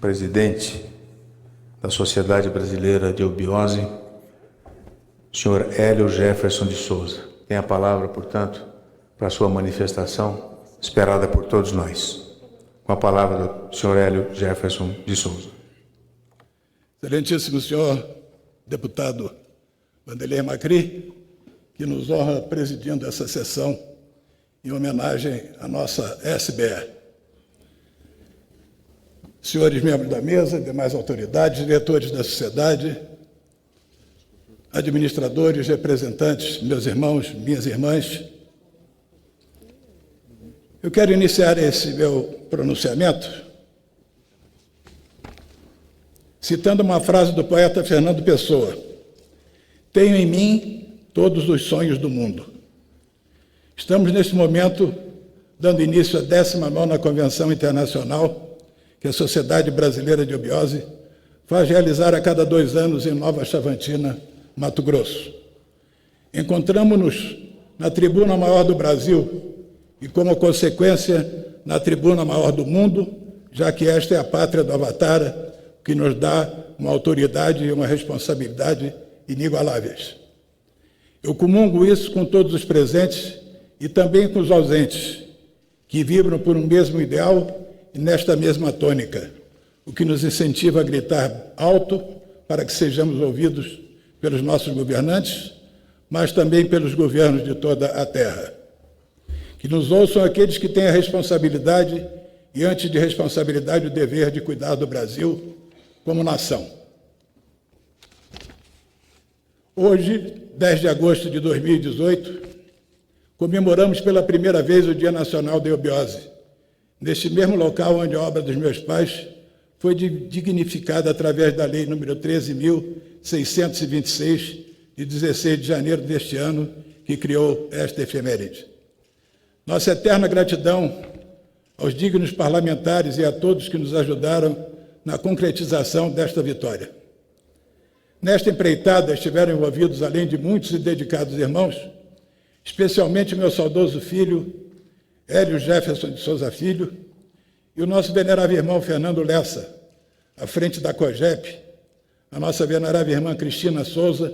presidente da Sociedade Brasileira de Eubiose, senhor Hélio Jefferson de Souza. Tem a palavra, portanto, para a sua manifestação, esperada por todos nós. Com a palavra do senhor Hélio Jefferson de Souza. Excelentíssimo senhor deputado Wanderlei Macri, que nos honra presidindo essa sessão em homenagem à nossa SBE. Senhores membros da mesa, demais autoridades, diretores da sociedade, administradores, representantes, meus irmãos, minhas irmãs, eu quero iniciar esse meu pronunciamento citando uma frase do poeta Fernando Pessoa: tenho em mim todos os sonhos do mundo. Estamos, neste momento, dando início à 19ª Convenção Internacional que a Sociedade Brasileira de Eubiose faz realizar a cada 2 anos em Nova Chavantina, Mato Grosso. Encontramos-nos na tribuna maior do Brasil e, como consequência, na tribuna maior do mundo, já que esta é a pátria do Avatara, que nos dá uma autoridade e uma responsabilidade inigualáveis. Eu comungo isso com todos os presentes e também com os ausentes, que vibram por um mesmo ideal e nesta mesma tônica, o que nos incentiva a gritar alto para que sejamos ouvidos pelos nossos governantes, mas também pelos governos de toda a terra. Que nos ouçam aqueles que têm a responsabilidade e, antes de responsabilidade, o dever de cuidar do Brasil como nação. Hoje, 10 de agosto de 2018, comemoramos pela primeira vez o Dia Nacional da Eubiose, neste mesmo local onde a obra dos meus pais foi dignificada através da Lei nº 13.626, de 16 de janeiro deste ano, que criou esta efeméride. Nossa eterna gratidão aos dignos parlamentares e a todos que nos ajudaram na concretização desta vitória. Nesta empreitada estiveram envolvidos, além de muitos e dedicados irmãos, especialmente meu saudoso filho, Hélio Jefferson de Souza Filho, e o nosso venerável irmão Fernando Lessa, à frente da COGEP, a nossa venerável irmã Cristina Souza,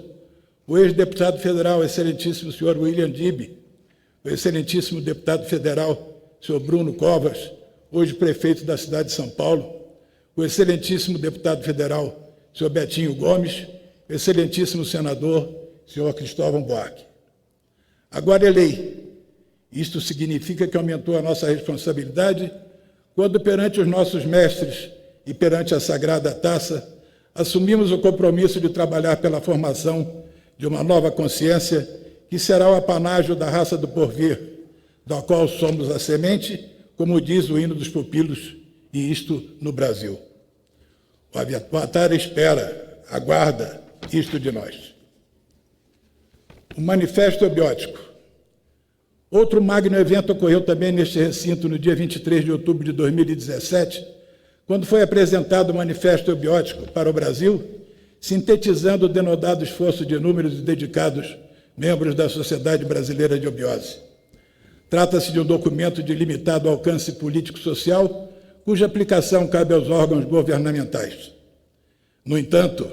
o ex-deputado federal, excelentíssimo senhor William Dibbe, o excelentíssimo deputado federal, senhor Bruno Covas, hoje prefeito da cidade de São Paulo, o excelentíssimo deputado federal, senhor Betinho Gomes, o excelentíssimo senador, senhor Cristóvão Buarque. Agora é lei. Isto significa que aumentou a nossa responsabilidade quando, perante os nossos mestres e perante a sagrada taça, assumimos o compromisso de trabalhar pela formação de uma nova consciência que será o apanágio da raça do porvir, da qual somos a semente, como diz o hino dos pupilos, e isto no Brasil. O Avatara espera, aguarda isto de nós. O Manifesto Eubiótico. Outro magno evento ocorreu também neste recinto no dia 23 de outubro de 2017, quando foi apresentado o Manifesto Eubiótico para o Brasil, sintetizando o denodado esforço de inúmeros e dedicados membros da Sociedade Brasileira de Eubiose. Trata-se de um documento de limitado alcance político-social, cuja aplicação cabe aos órgãos governamentais. No entanto,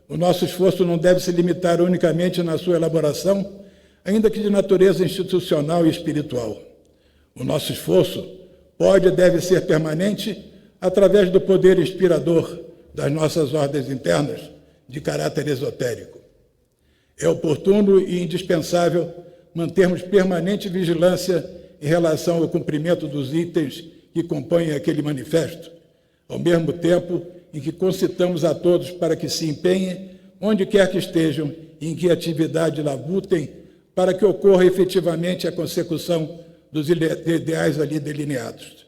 o nosso esforço não deve se limitar unicamente na sua elaboração, ainda que de natureza institucional e espiritual. O nosso esforço pode e deve ser permanente através do poder inspirador das nossas ordens internas, de caráter esotérico. É oportuno e indispensável mantermos permanente vigilância em relação ao cumprimento dos itens que compõem aquele manifesto, ao mesmo tempo em que concitamos a todos para que se empenhem, onde quer que estejam, em que atividade labutem, para que ocorra efetivamente a consecução dos ideais ali delineados.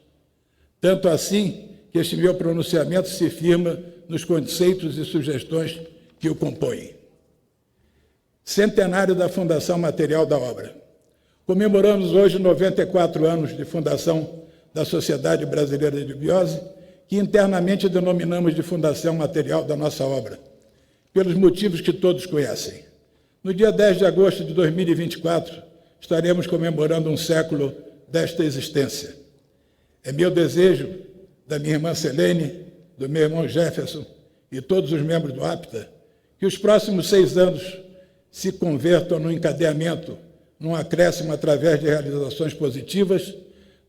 Tanto assim que este meu pronunciamento se firma nos conceitos e sugestões que o compõem. Centenário da Fundação Material da Obra. Comemoramos hoje 94 anos de fundação da Sociedade Brasileira de Eubiose, que internamente denominamos de Fundação Material da nossa obra, pelos motivos que todos conhecem. No dia 10 de agosto de 2024, estaremos comemorando um século desta existência. É meu desejo, da minha irmã Selene, do meu irmão Jefferson e todos os membros do APTA, que os próximos 6 anos se convertam num encadeamento, num acréscimo através de realizações positivas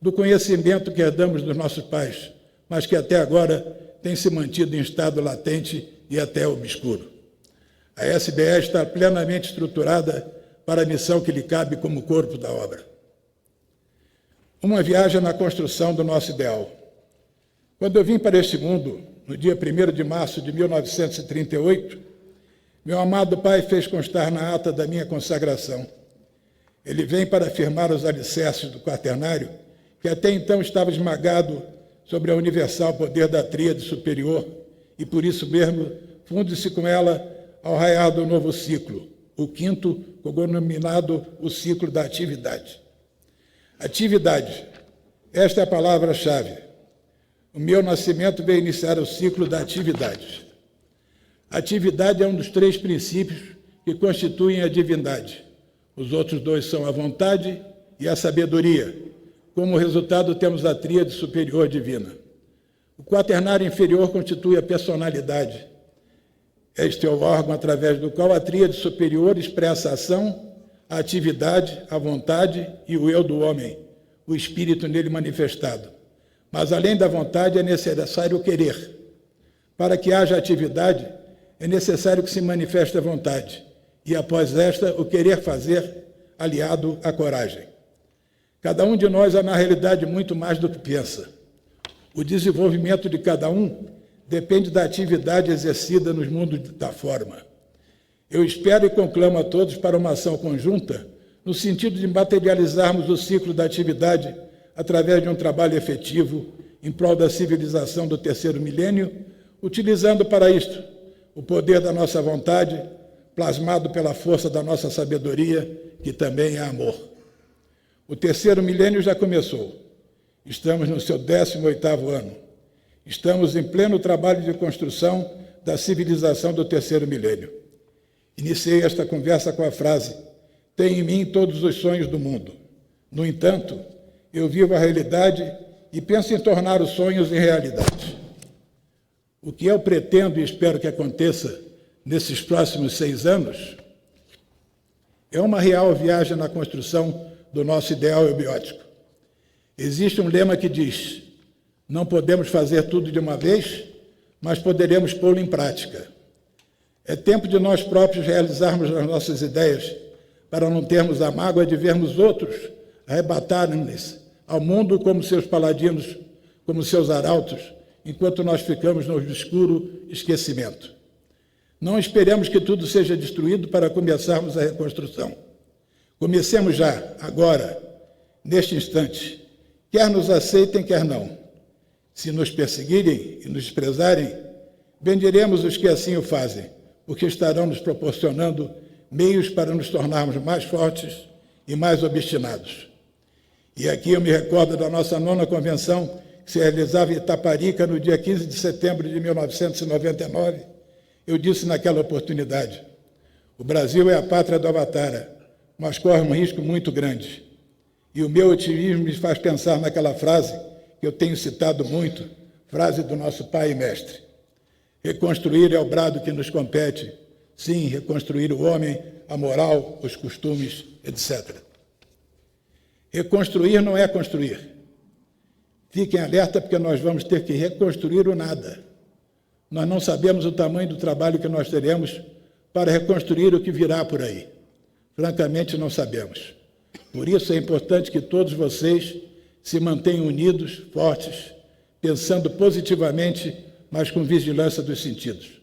do conhecimento que herdamos dos nossos pais, mas que até agora tem se mantido em estado latente e até obscuro. A SBE está plenamente estruturada para a missão que lhe cabe como corpo da obra. Uma viagem na construção do nosso ideal. Quando eu vim para este mundo, no dia 1º de março de 1938, meu amado pai fez constar na ata da minha consagração: ele vem para afirmar os alicerces do quaternário, que até então estava esmagado sobre a universal poder da tríade superior, e por isso mesmo funde-se com ela ao raiar do novo ciclo, o 5º, cognominado o ciclo da atividade. Atividade, esta é a palavra-chave. O meu nascimento veio iniciar o ciclo da atividade. A atividade é um dos 3 princípios que constituem a divindade. Os outros 2 são a vontade e a sabedoria. Como resultado, temos a tríade superior divina. O quaternário inferior constitui a personalidade. Este é o órgão através do qual a tríade superior expressa a ação, a atividade, a vontade e o eu do homem, o espírito nele manifestado. Mas, além da vontade, é necessário o querer. Para que haja atividade, é necessário que se manifeste a vontade, e, após esta, o querer fazer, aliado à coragem. Cada um de nós é, na realidade, muito mais do que pensa. O desenvolvimento de cada um depende da atividade exercida nos mundos da forma. Eu espero e conclamo a todos para uma ação conjunta, no sentido de materializarmos o ciclo da atividade através de um trabalho efetivo em prol da civilização do 3º milênio, utilizando para isto o poder da nossa vontade, plasmado pela força da nossa sabedoria, que também é amor. O 3º milênio já começou. Estamos no seu 18º ano. Estamos em pleno trabalho de construção da civilização do 3º milênio. Iniciei esta conversa com a frase: tenho em mim todos os sonhos do mundo. No entanto, eu vivo a realidade e penso em tornar os sonhos em realidade. O que eu pretendo e espero que aconteça nesses próximos 6 anos é uma real viagem na construção do nosso ideal eubiótico. Existe um lema que diz: não podemos fazer tudo de uma vez, mas poderemos pô-lo em prática. É tempo de nós próprios realizarmos as nossas ideias, para não termos a mágoa de vermos outros arrebatarem-nos ao mundo como seus paladinos, como seus arautos, enquanto nós ficamos no obscuro esquecimento. Não esperemos que tudo seja destruído para começarmos a reconstrução. Comecemos já, agora, neste instante. Quer nos aceitem, quer não. Se nos perseguirem e nos desprezarem, bendiremos os que assim o fazem, porque estarão nos proporcionando meios para nos tornarmos mais fortes e mais obstinados. E aqui eu me recordo da nossa 9ª convenção, que se realizava em Itaparica no dia 15 de setembro de 1999. Eu disse naquela oportunidade: o Brasil é a pátria do Avatara, mas corre um risco muito grande. E o meu otimismo me faz pensar naquela frase que eu tenho citado muito, frase do nosso pai e mestre: reconstruir é o brado que nos compete. Sim, reconstruir o homem, a moral, os costumes, etc. Reconstruir não é construir. Fiquem alerta, porque nós vamos ter que reconstruir o nada. Nós não sabemos o tamanho do trabalho que nós teremos para reconstruir o que virá por aí. Francamente, não sabemos. Por isso é importante que todos vocês se mantenham unidos, fortes, pensando positivamente, mas com vigilância dos sentidos.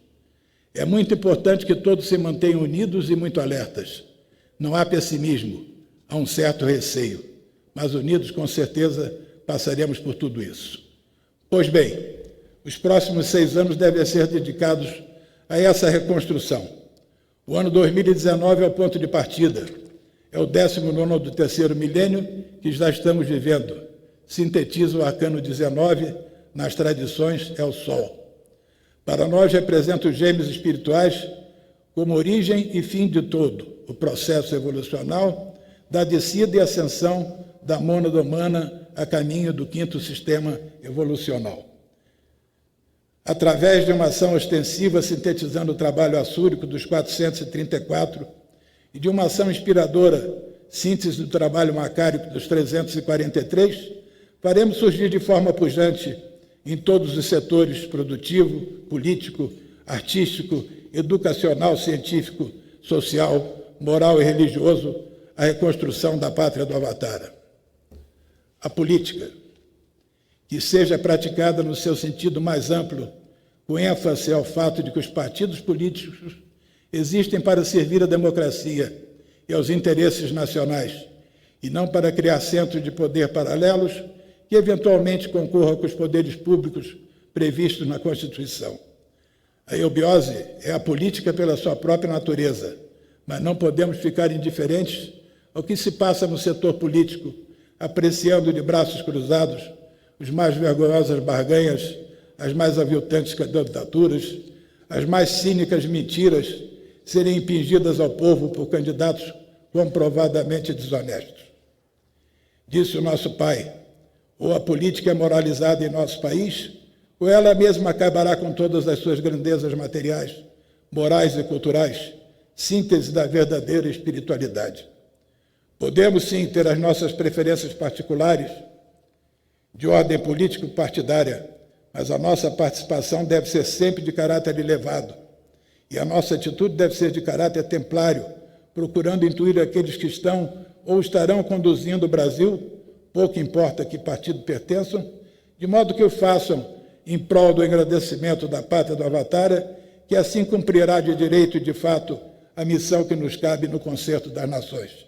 É muito importante que todos se mantenham unidos e muito alertas. Não há pessimismo, há um certo receio, mas unidos, com certeza, passaremos por tudo isso. Pois bem, os próximos 6 anos devem ser dedicados a essa reconstrução. O ano 2019 é o ponto de partida. É o 19º do 3º milênio que já estamos vivendo. Sintetiza o arcano 19, nas tradições é o Sol. Para nós representa os gêmeos espirituais como origem e fim de todo o processo evolucional da descida e ascensão da mônada humana a caminho do 5º sistema evolucional. através de uma ação ostensiva sintetizando o trabalho assúrico dos 434 e de uma ação inspiradora, síntese do trabalho macárico dos 343, faremos surgir de forma pujante em todos os setores produtivo, político, artístico, educacional, científico, social, moral e religioso a reconstrução da pátria do Avatara. A política, que seja praticada no seu sentido mais amplo, com ênfase ao fato de que os partidos políticos existem para servir à democracia e aos interesses nacionais, e não para criar centros de poder paralelos que eventualmente concorram com os poderes públicos previstos na Constituição. A eubiose é a política pela sua própria natureza, mas não podemos ficar indiferentes ao que se passa no setor político, apreciando de braços cruzados os mais vergonhosas barganhas, as mais aviltantes candidaturas, as mais cínicas mentiras serem impingidas ao povo por candidatos comprovadamente desonestos. Disse o nosso pai: ou a política é moralizada em nosso país, ou ela mesma acabará com todas as suas grandezas materiais, morais e culturais, síntese da verdadeira espiritualidade. Podemos, sim, ter as nossas preferências particulares, de ordem político-partidária, mas a nossa participação deve ser sempre de caráter elevado, e a nossa atitude deve ser de caráter templário, procurando intuir aqueles que estão ou estarão conduzindo o Brasil, pouco importa a que partido pertençam, de modo que o façam em prol do engrandecimento da pátria do Avatara, que assim cumprirá de direito e de fato a missão que nos cabe no concerto das nações.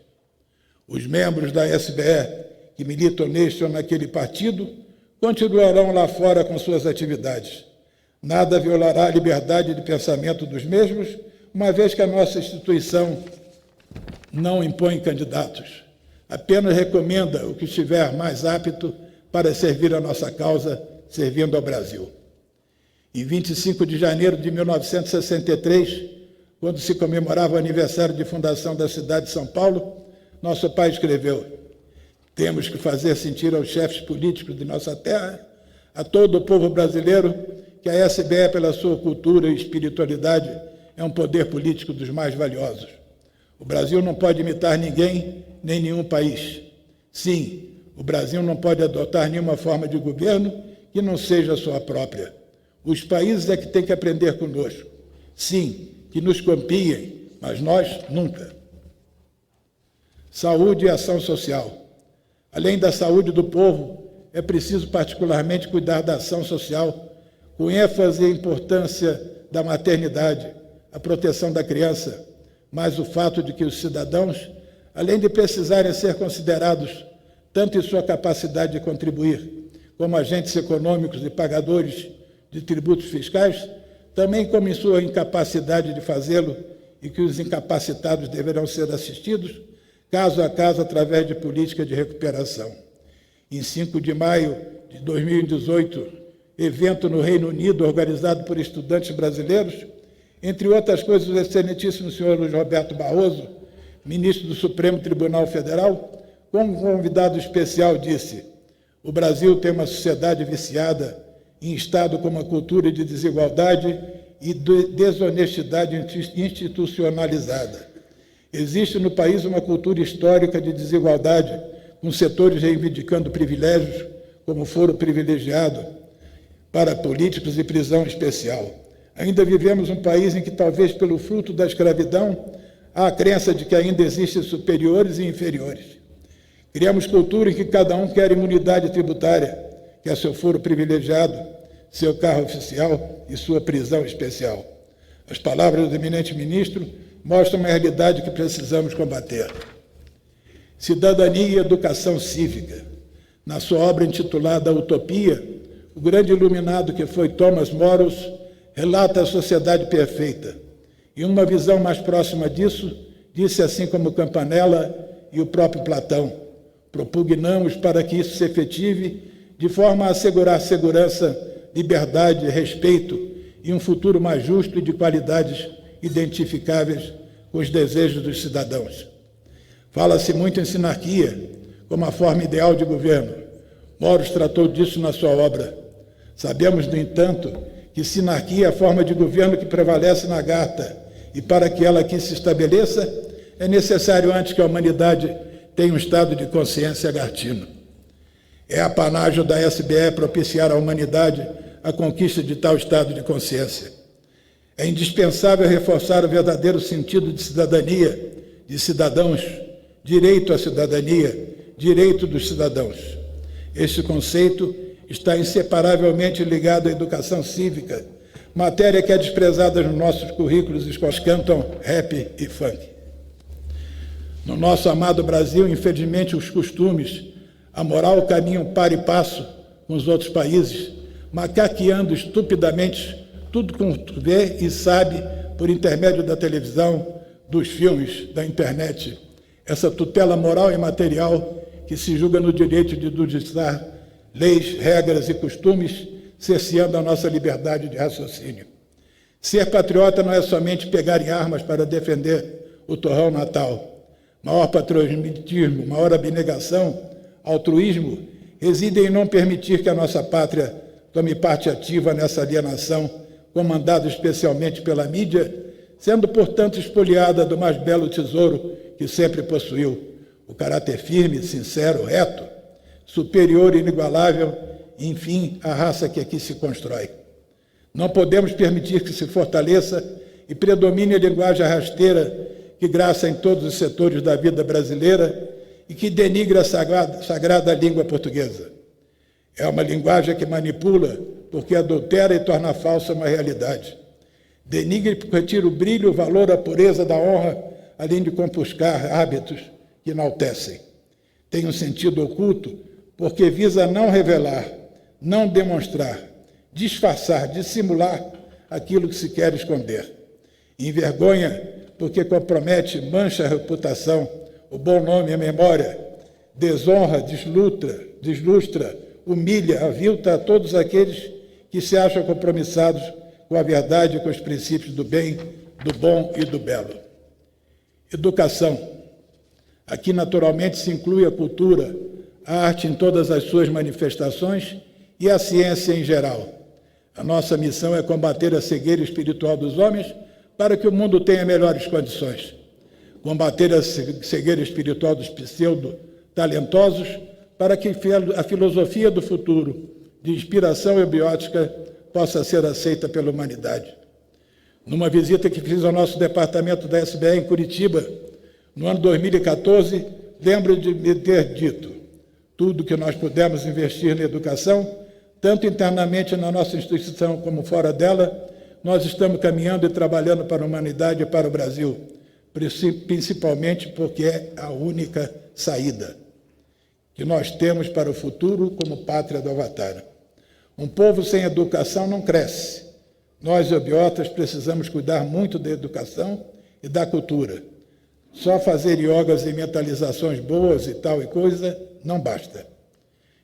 Os membros da SBE que militam neste ou naquele partido continuarão lá fora com suas atividades. Nada violará a liberdade de pensamento dos mesmos, uma vez que a nossa instituição não impõe candidatos, apenas recomenda o que estiver mais apto para servir a nossa causa, servindo ao Brasil. Em 25 de janeiro de 1963, quando se comemorava o aniversário de fundação da cidade de São Paulo, nosso pai escreveu: temos que fazer sentir aos chefes políticos de nossa terra, a todo o povo brasileiro, que a SBE, pela sua cultura e espiritualidade, é um poder político dos mais valiosos. O Brasil não pode imitar ninguém, nem nenhum país. Sim, o Brasil não pode adotar nenhuma forma de governo que não seja a sua própria. Os países é que têm que aprender conosco. Sim, que nos copiem, mas nós nunca. Saúde e ação social. Além da saúde do povo, é preciso particularmente cuidar da ação social, com ênfase e importância da maternidade, a proteção da criança, mas o fato de que os cidadãos, além de precisarem ser considerados tanto em sua capacidade de contribuir como agentes econômicos e pagadores de tributos fiscais, também como em sua incapacidade de fazê-lo, e que os incapacitados deverão ser assistidos, caso a caso, através de política de recuperação. Em 5 de maio de 2018, evento no Reino Unido organizado por estudantes brasileiros, entre outras coisas, o excelentíssimo senhor Luiz Roberto Barroso, ministro do Supremo Tribunal Federal, como convidado especial, disse: o Brasil tem uma sociedade viciada em estado com uma cultura de desigualdade e de desonestidade institucionalizada. Existe no país uma cultura histórica de desigualdade, com setores reivindicando privilégios, como foro privilegiado para políticos e prisão especial. Ainda vivemos um país em que, talvez pelo fruto da escravidão, há a crença de que ainda existem superiores e inferiores. Criamos cultura em que cada um quer imunidade tributária, quer seu foro privilegiado, seu carro oficial e sua prisão especial. As palavras do eminente ministro mostram uma realidade que precisamos combater. Cidadania e educação cívica. Na sua obra intitulada Utopia, o grande iluminado que foi Thomas Morus relata a sociedade perfeita. E uma visão mais próxima disso, disse assim como Campanella e o próprio Platão: propugnamos para que isso se efetive de forma a assegurar segurança, liberdade, respeito e um futuro mais justo e de qualidades identificáveis com os desejos dos cidadãos. Fala-se muito em sinarquia como a forma ideal de governo. Morus tratou disso na sua obra. Sabemos, no entanto, que sinarquia é a forma de governo que prevalece na Gata, e para que ela aqui se estabeleça, é necessário antes que a humanidade tenha um estado de consciência gartino. É apanágio da SBE propiciar à humanidade a conquista de tal estado de consciência. É indispensável reforçar o verdadeiro sentido de cidadania, de cidadãos, direito à cidadania, direito dos cidadãos. Este conceito está inseparavelmente ligado à educação cívica, matéria que é desprezada nos nossos currículos escolares, cantam rap e funk. No nosso amado Brasil, infelizmente, os costumes, a moral caminham par e passo com os outros países, macaqueando estupidamente tudo quanto vê e sabe por intermédio da televisão, dos filmes, da internet. Essa tutela moral e material que se julga no direito de judicar leis, regras e costumes, cerceando a nossa liberdade de raciocínio. Ser patriota não é somente pegar em armas para defender o torrão natal. Maior patriotismo, maior abnegação, altruísmo, reside em não permitir que a nossa pátria tome parte ativa nessa alienação, comandada especialmente pela mídia, sendo, portanto, espoliada do mais belo tesouro que sempre possuiu, o caráter firme, sincero, reto, superior e inigualável, enfim, a raça que aqui se constrói. Não podemos permitir que se fortaleça e predomine a linguagem rasteira que graça em todos os setores da vida brasileira e que denigra a sagrada língua portuguesa. É uma linguagem que manipula porque adultera e torna falsa uma realidade. Denigra porque tira o brilho, o valor, a pureza da honra, além de compuscar hábitos que enaltecem. Tem um sentido oculto porque visa não revelar, não demonstrar, disfarçar, dissimular aquilo que se quer esconder. Envergonha porque compromete, mancha a reputação, o bom nome e a memória, desonra, deslustra, humilha, avilta a todos aqueles que se acham compromissados com a verdade e com os princípios do bem, do bom e do belo. Educação. Aqui, naturalmente, se inclui a cultura, a arte em todas as suas manifestações e a ciência em geral. A nossa missão é combater a cegueira espiritual dos homens para que o mundo tenha melhores condições. Combater a cegueira espiritual dos pseudo-talentosos para que a filosofia do futuro, de inspiração eubiótica, possa ser aceita pela humanidade. Numa visita que fiz ao nosso departamento da SBE em Curitiba, no ano 2014, lembro de me ter dito: tudo que nós pudermos investir na educação, tanto internamente na nossa instituição como fora dela, nós estamos caminhando e trabalhando para a humanidade e para o Brasil, principalmente porque é a única saída que nós temos para o futuro como pátria do Avatar. Um povo sem educação não cresce. Nós, eubiotas, precisamos cuidar muito da educação e da cultura. Só fazer iogas e mentalizações boas e tal e coisa não basta.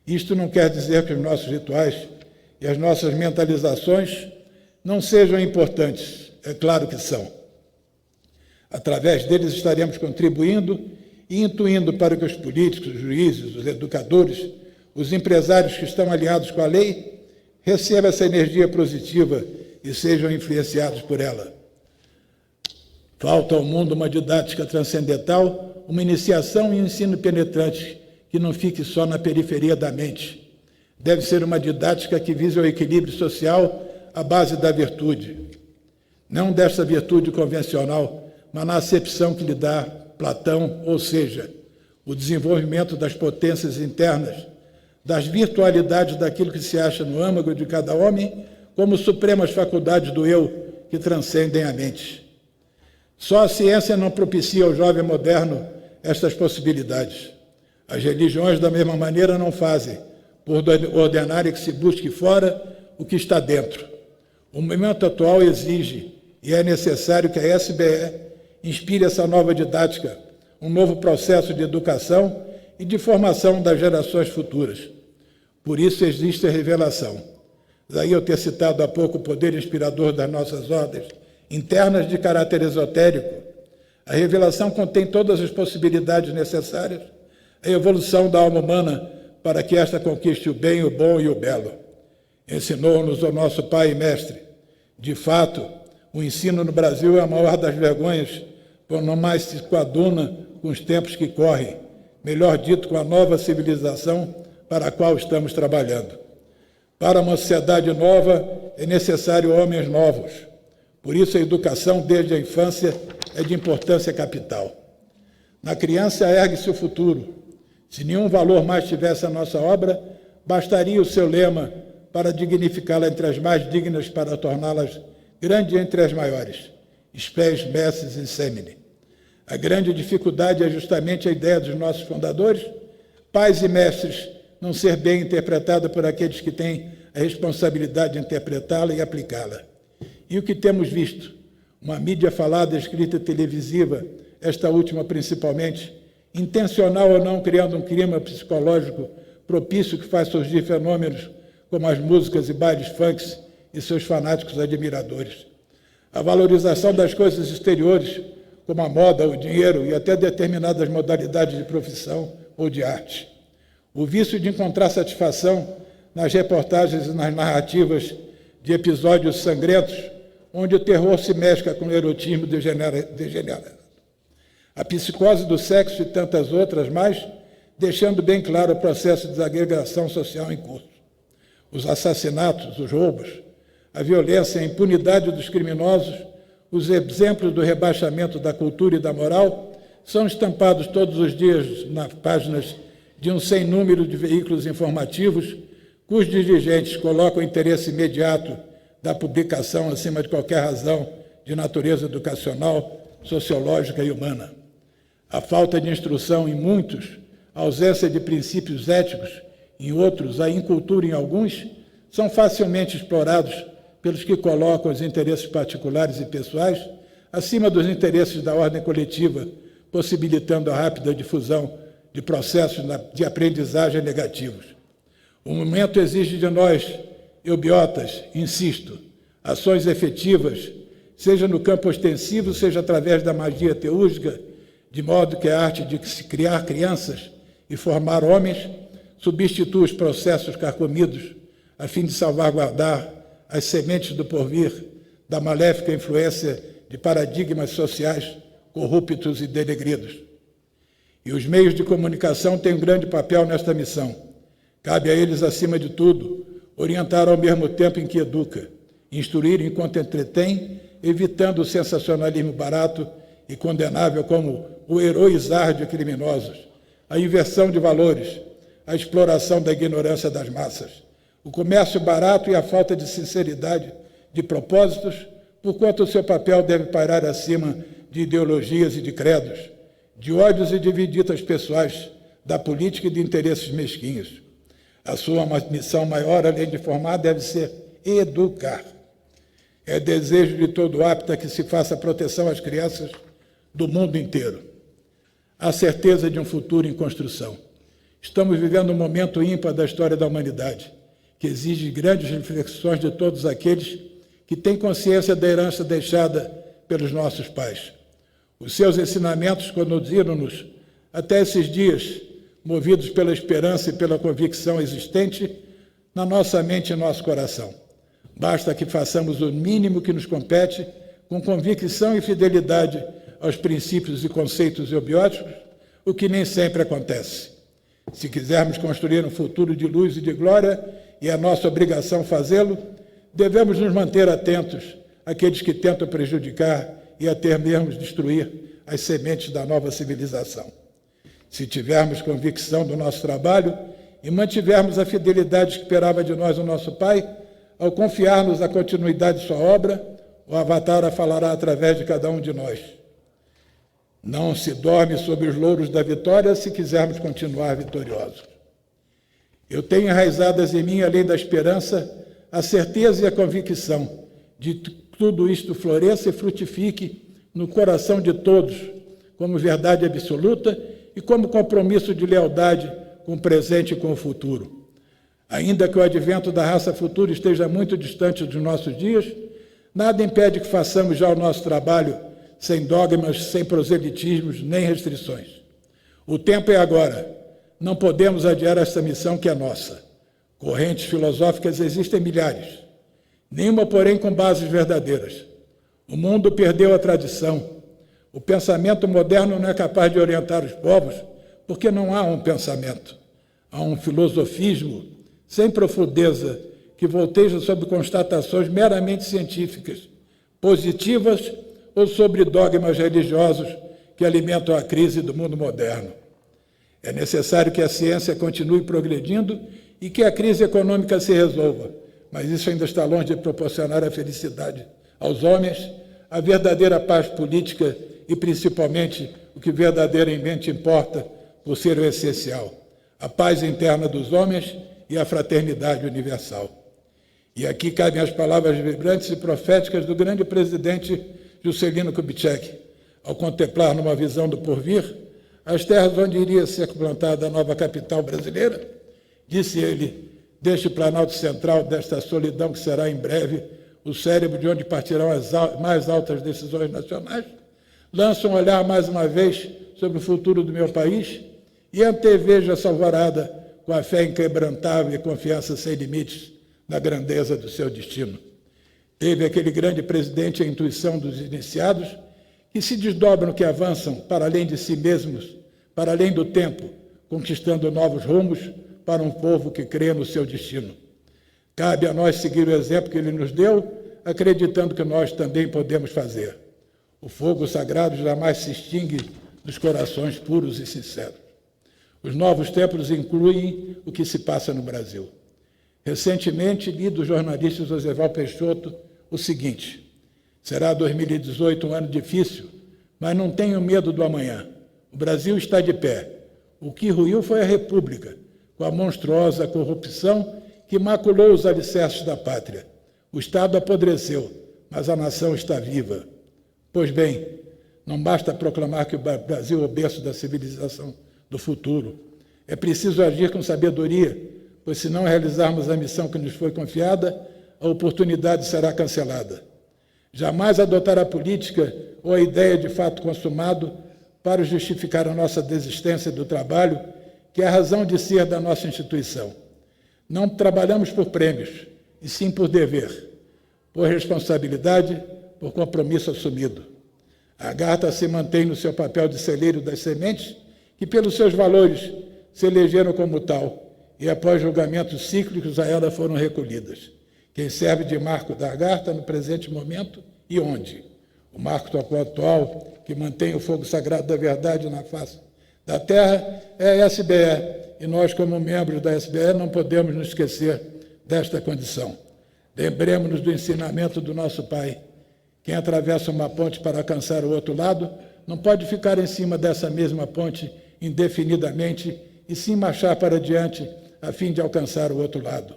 Isto não quer dizer que os nossos rituais e as nossas mentalizações não sejam importantes. É claro que são. Através deles estaremos contribuindo e intuindo para que os políticos, os juízes, os educadores, os empresários que estão aliados com a lei recebam essa energia positiva e sejam influenciados por ela. Falta ao mundo uma didática transcendental, uma iniciação e um ensino penetrante que não fique só na periferia da mente. Deve ser uma didática que vise o equilíbrio social à base da virtude. Não desta virtude convencional, mas na acepção que lhe dá Platão, ou seja, o desenvolvimento das potências internas, das virtualidades daquilo que se acha no âmago de cada homem, como supremas faculdades do eu que transcendem a mente. Só a ciência não propicia ao jovem moderno estas possibilidades. As religiões, da mesma maneira, não fazem, por ordenarem que se busque fora o que está dentro. O momento atual exige, e é necessário que a SBE inspire essa nova didática, um novo processo de educação e de formação das gerações futuras. Por isso existe a revelação. Daí eu ter citado há pouco o poder inspirador das nossas ordens internas de caráter esotérico. A revelação contém todas as possibilidades necessárias à evolução da alma humana para que esta conquiste o bem, o bom e o belo. Ensinou-nos o nosso Pai e Mestre, De fato, o ensino no Brasil é a maior das vergonhas, por não mais se coaduna com os tempos que correm, melhor dito, com a nova civilização para a qual estamos trabalhando. Para uma sociedade nova, é necessário homens novos. Por isso, a educação, desde a infância, é de importância capital. Na criança, ergue-se o futuro. Se nenhum valor mais tivesse a nossa obra, bastaria o seu lema para dignificá-la entre as mais dignas, para torná-las grande entre as maiores. Spes, mestres e semine. A grande dificuldade é justamente a ideia dos nossos fundadores, pais e mestres, não ser bem interpretada por aqueles que têm a responsabilidade de interpretá-la e aplicá-la. E o que temos visto? Uma mídia falada, escrita, televisiva, esta última principalmente, intencional ou não, criando um clima psicológico propício que faz surgir fenômenos como as músicas e bailes funks e seus fanáticos admiradores. A valorização das coisas exteriores, como a moda, o dinheiro e até determinadas modalidades de profissão ou de arte. O vício de encontrar satisfação nas reportagens e nas narrativas de episódios sangrentos, onde o terror se mescla com o erotismo degenerado. A psicose do sexo e tantas outras mais, deixando bem claro o processo de desagregação social em curso. Os assassinatos, os roubos, a violência, a impunidade dos criminosos, os exemplos do rebaixamento da cultura e da moral são estampados todos os dias nas páginas de um sem número de veículos informativos, cujos dirigentes colocam o interesse imediato da publicação acima de qualquer razão de natureza educacional, sociológica e humana. A falta de instrução em muitos, a ausência de princípios éticos em outros, a incultura em alguns, são facilmente explorados pelos que colocam os interesses particulares e pessoais acima dos interesses da ordem coletiva, possibilitando a rápida difusão de processos de aprendizagem negativos. O momento exige de nós, eubiotas, insisto, ações efetivas, seja no campo ostensivo, seja através da magia teúrgica, de modo que a arte de se criar crianças e formar homens substitua os processos carcomidos, a fim de salvaguardar as sementes do porvir da maléfica influência de paradigmas sociais corruptos e denegridos. E os meios de comunicação têm um grande papel nesta missão. Cabe a eles, acima de tudo, orientar ao mesmo tempo em que educa, instruir enquanto entretém, evitando o sensacionalismo barato e condenável como o heroizar de criminosos, a inversão de valores, a exploração da ignorância das massas, o comércio barato e a falta de sinceridade de propósitos, porquanto o seu papel deve pairar acima de ideologias e de credos, de ódios e de vendidas pessoais, da política e de interesses mesquinhos. A sua missão maior, além de formar, deve ser educar. É desejo de todo apta que se faça proteção às crianças do mundo inteiro. A certeza de um futuro em construção. Estamos vivendo um momento ímpar da história da humanidade, que exige grandes reflexões de todos aqueles que têm consciência da herança deixada pelos nossos pais. Os seus ensinamentos conduziram-nos até esses dias, movidos pela esperança e pela convicção existente na nossa mente e nosso coração. Basta que façamos o mínimo que nos compete, com convicção e fidelidade aos princípios e conceitos eubióticos, o que nem sempre acontece. Se quisermos construir um futuro de luz e de glória, e é nossa obrigação fazê-lo, devemos nos manter atentos àqueles que tentam prejudicar e até mesmo destruir as sementes da nova civilização. Se tivermos convicção do nosso trabalho e mantivermos a fidelidade que esperava de nós o nosso Pai, ao confiar-nos a continuidade de sua obra, o Avatara falará através de cada um de nós. Não se dorme sobre os louros da vitória se quisermos continuar vitoriosos. Eu tenho enraizadas em mim, além da esperança, a certeza e a convicção de que tudo isto floresça e frutifique no coração de todos, como verdade absoluta e como compromisso de lealdade com o presente e com o futuro. Ainda que o advento da raça futura esteja muito distante dos nossos dias, nada impede que façamos já o nosso trabalho sem dogmas, sem proselitismos, nem restrições. O tempo é agora. Não podemos adiar esta missão que é nossa. Correntes filosóficas existem milhares. Nenhuma, porém, com bases verdadeiras. O mundo perdeu a tradição. O pensamento moderno não é capaz de orientar os povos, porque não há um pensamento. Há um filosofismo sem profundeza que volteja sobre constatações meramente científicas, positivas ou sobre dogmas religiosos que alimentam a crise do mundo moderno. É necessário que a ciência continue progredindo e que a crise econômica se resolva, mas isso ainda está longe de proporcionar a felicidade aos homens, a verdadeira paz política e, principalmente, o que verdadeiramente importa por ser o essencial, a paz interna dos homens e a fraternidade universal. E aqui cabem as palavras vibrantes e proféticas do grande presidente Juscelino Kubitschek, ao contemplar numa visão do porvir as terras onde iria ser plantada a nova capital brasileira, disse ele: deste Planalto Central, desta solidão que será em breve o cérebro de onde partirão as mais altas decisões nacionais, lanço um olhar mais uma vez sobre o futuro do meu país e antevejo essa alvorada com a fé inquebrantável e confiança sem limites na grandeza do seu destino. Teve aquele grande presidente a intuição dos iniciados que se desdobram, que avançam para além de si mesmos, para além do tempo, conquistando novos rumos para um povo que crê no seu destino. Cabe a nós seguir o exemplo que ele nos deu, acreditando que nós também podemos fazer. O fogo sagrado jamais se extingue dos corações puros e sinceros. Os novos tempos incluem o que se passa no Brasil. Recentemente, li do jornalista Josival Peixoto o seguinte: será 2018 um ano difícil, mas não tenho medo do amanhã. O Brasil está de pé. O que ruiu foi a República, com a monstruosa corrupção que maculou os alicerces da pátria. O Estado apodreceu, mas a nação está viva. Pois bem, não basta proclamar que o Brasil é o berço da civilização do futuro. É preciso agir com sabedoria, pois se não realizarmos a missão que nos foi confiada, a oportunidade será cancelada. Jamais adotar a política ou a ideia de fato consumado para justificar a nossa desistência do trabalho, que é a razão de ser da nossa instituição. Não trabalhamos por prêmios, e sim por dever, por responsabilidade, por compromisso assumido. A Agartha se mantém no seu papel de celeiro das sementes, que pelos seus valores se elegeram como tal, e após julgamentos cíclicos a ela foram recolhidas. Quem serve de marco da Agartha no presente momento e onde? O marco atual, que mantém o fogo sagrado da verdade na face da terra, é a SBE, e nós, como membros da SBE, não podemos nos esquecer desta condição. Lembremos-nos do ensinamento do nosso Pai. Quem atravessa uma ponte para alcançar o outro lado não pode ficar em cima dessa mesma ponte indefinidamente e sim marchar para diante a fim de alcançar o outro lado.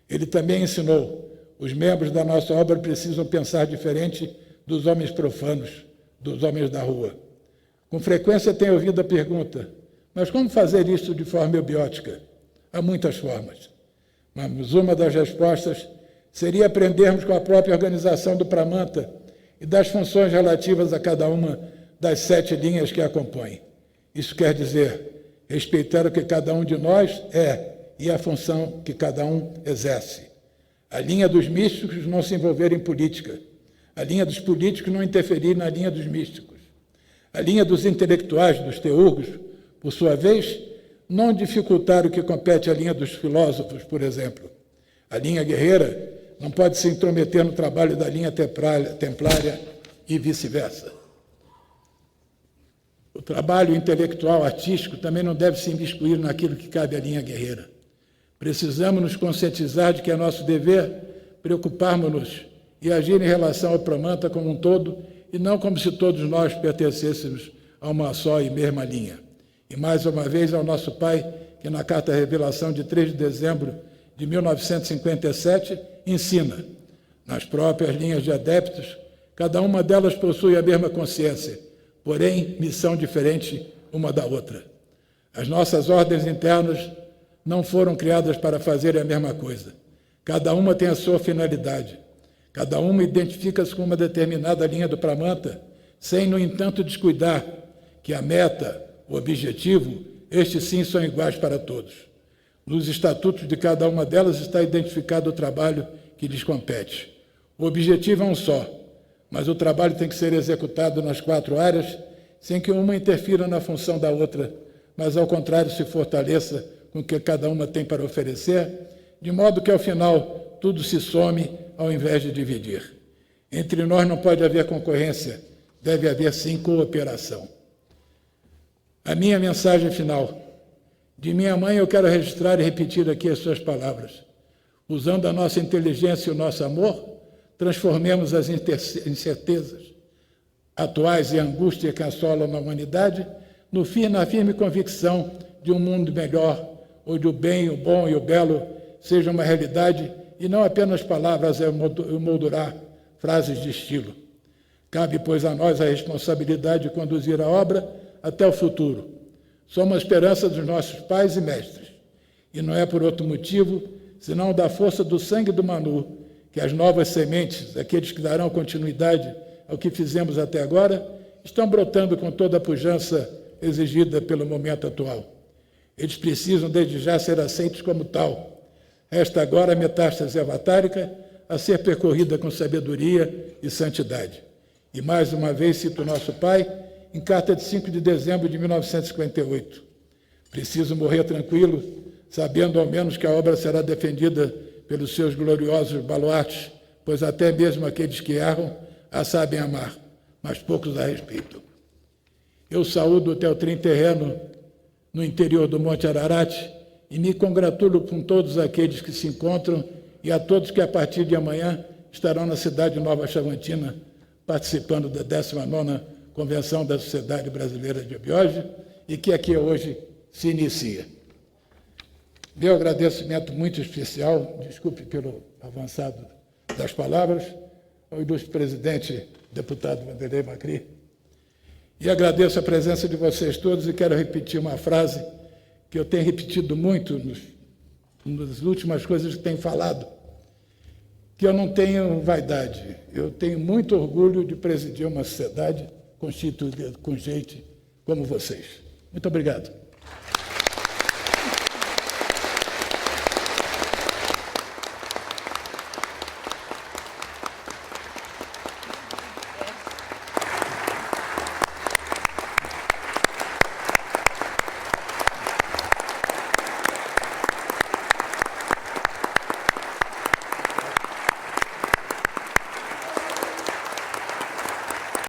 Ele também ensinou: os membros da nossa obra precisam pensar diferente dos homens profanos, dos homens da rua. Com frequência tenho ouvido a pergunta: mas como fazer isso de forma eubiótica? Há muitas formas. Mas uma das respostas seria aprendermos com a própria organização do Pramanta e das funções relativas a cada uma das 7 linhas que a compõem. Isso quer dizer respeitar o que cada um de nós é e a função que cada um exerce. A linha dos místicos não se envolver em política. A linha dos políticos não interferir na linha dos místicos. A linha dos intelectuais, dos teurgos, por sua vez, não dificultar o que compete à linha dos filósofos, por exemplo. A linha guerreira não pode se intrometer no trabalho da linha templária e vice-versa. O trabalho intelectual, artístico, também não deve se imiscuir naquilo que cabe à linha guerreira. Precisamos nos conscientizar de que é nosso dever preocuparmos-nos e agir em relação ao Pramanta como um todo, e não como se todos nós pertencêssemos a uma só e mesma linha. E mais uma vez ao nosso Pai, que na Carta Revelação de 3 de dezembro de 1957 ensina: nas próprias linhas de adeptos, cada uma delas possui a mesma consciência, porém missão diferente uma da outra. As nossas ordens internas não foram criadas para fazerem a mesma coisa. Cada uma tem a sua finalidade. Cada uma identifica-se com uma determinada linha do Pramanta, sem, no entanto, descuidar que a meta, o objetivo, estes sim são iguais para todos. Nos estatutos de cada uma delas está identificado o trabalho que que lhes compete. O objetivo é um só, mas o trabalho tem que ser executado nas 4 áreas, sem que uma interfira na função da outra, mas, ao contrário, se fortaleça com o que cada uma tem para oferecer, de modo que, ao final, tudo se some ao invés de dividir. Entre nós não pode haver concorrência, deve haver, sim, cooperação. A minha mensagem final. De minha mãe, eu quero registrar e repetir aqui as suas palavras. Usando a nossa inteligência e o nosso amor, transformemos as incertezas atuais e a angústia que assolam na humanidade na firme convicção de um mundo melhor, onde o bem, o bom e o belo sejam uma realidade e não apenas palavras a emoldurar frases de estilo. Cabe, pois, a nós a responsabilidade de conduzir a obra até o futuro. Somos a esperança dos nossos pais e mestres, e não é por outro motivo, senão da força do sangue do Manu, que as novas sementes, aqueles que darão continuidade ao que fizemos até agora, estão brotando com toda a pujança exigida pelo momento atual. Eles precisam, desde já, ser aceitos como tal. Resta agora a metástase avatárica a ser percorrida com sabedoria e santidade. E, mais uma vez, cito nosso pai, em carta de 5 de dezembro de 1958. Preciso morrer tranquilo, sabendo ao menos que a obra será defendida pelos seus gloriosos baluartes, pois até mesmo aqueles que erram a sabem amar, mas poucos a respeitam. Eu saúdo o Teotrim terreno no interior do Monte Ararat e me congratulo com todos aqueles que se encontram e a todos que, a partir de amanhã, estarão na cidade de Nova Chavantina, participando da 19ª Convenção da Sociedade Brasileira de Obiose e que aqui hoje se inicia. Meu agradecimento muito especial, desculpe pelo avançado das palavras, ao ilustre presidente, deputado Vanderlei Macri, e agradeço a presença de vocês todos e quero repetir uma frase que eu tenho repetido muito nas últimas coisas que tenho falado, que eu não tenho vaidade, eu tenho muito orgulho de presidir uma sociedade constituída com gente como vocês. Muito obrigado.